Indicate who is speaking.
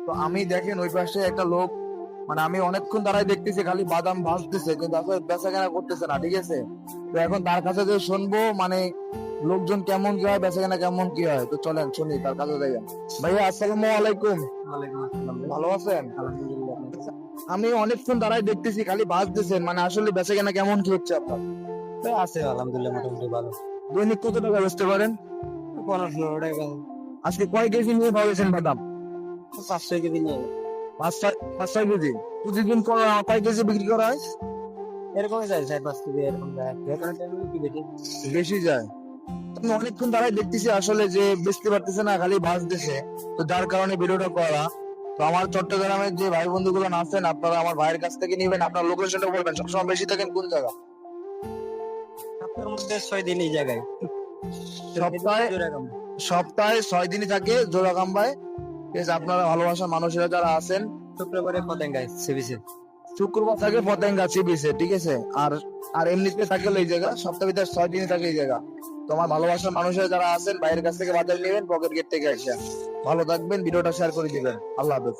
Speaker 1: তো আমি দেখেন ওই পাশে একটা লোক, মানে আমি অনেকক্ষণ দাঁড়াই দেখতেছি খালি বাদাম ভাজতেছে, কিন্তু আসলে বেচা কেনা করতেছে না, ঠিক আছে। তো এখন তার কাছে যে শুনবো মানে লোকজন কেমন কি হয়, বেচা কেনা কেমন কি হয়, তো চলেন শুনি তার কাছে যাই। ভাইয়া আসসালামু আলাইকুম।
Speaker 2: ওয়ালাইকুম আসসালাম ভাই।
Speaker 1: ভালো আছেন?
Speaker 2: আলহামদুলিল্লাহ।
Speaker 1: আমি অনেকক্ষণ দাঁড়াই দেখতেছি খালি ভাজতেছেন, মানে আসলে বেচা কেনা কেমন কি হচ্ছে আপনার?
Speaker 2: ভাই আছে আলহামদুলিল্লাহ মোটামুটি ভালো।
Speaker 1: দৈনিক কত টাকা বেচতে পারেন?
Speaker 2: 15-16 টাকা।
Speaker 1: আজকে কয় কেজি নিয়ে ভাবেছেন বাদাম?
Speaker 2: 5-6 কেজি নিয়ে
Speaker 1: পাঁচ ছয় কেজি। প্রতিদিন কয় কেজি বিক্রি করা হয়?
Speaker 2: এরকমই যায়, 4-5 কেজি এরকম যায়। যেকোনো টাইমে কি বেশি।
Speaker 1: বেশি যায়। আমি অনেকক্ষণ দাঁড়াই দেখতেছি আসলে যে বেচতে পারতেছে না, খালি ভাজতেছে। তো যার কারণে ভিডিওটা করা। তো আমার চট্টগ্রামের যে ভাই বন্ধুগুলো আছেন, আপনারা আমার ভাইয়ের কাছ থেকে নিবেন, আপনার লোকেশনটা বলবেন, সবসময় বেশি থাকেন কোন জায়গা?
Speaker 2: সপ্তাহের মধ্যে 6 দিন এই জায়গায়।
Speaker 1: সপ্তাহে সপ্তাহে 6 দিনই থাকে জোড়াকাম্বায়। ঠিক আছে, আপনারা ভালোবাসার মানুষেরা যারা আছেন,
Speaker 2: শুক্রবারে পতেঙ্গায় সিবিসি।
Speaker 1: শুক্রবার থাকে পতেঙ্গা সি বিচে, ঠিক আছে। আর আর এমনিতে থাকে হলো এই জায়গা, সপ্তাহে ভিতরে 6 দিনই থাকে এই জায়গা। তো আমার ভালোবাসার মানুষেরা যারা আছেন, বাইরের কাছ থেকে বাজার নেবেন, পকেট গেট থেকে আসেন। ভালো থাকবেন, ভিডিওটা শেয়ার করে দিবেন। আল্লাহ হাফেজ।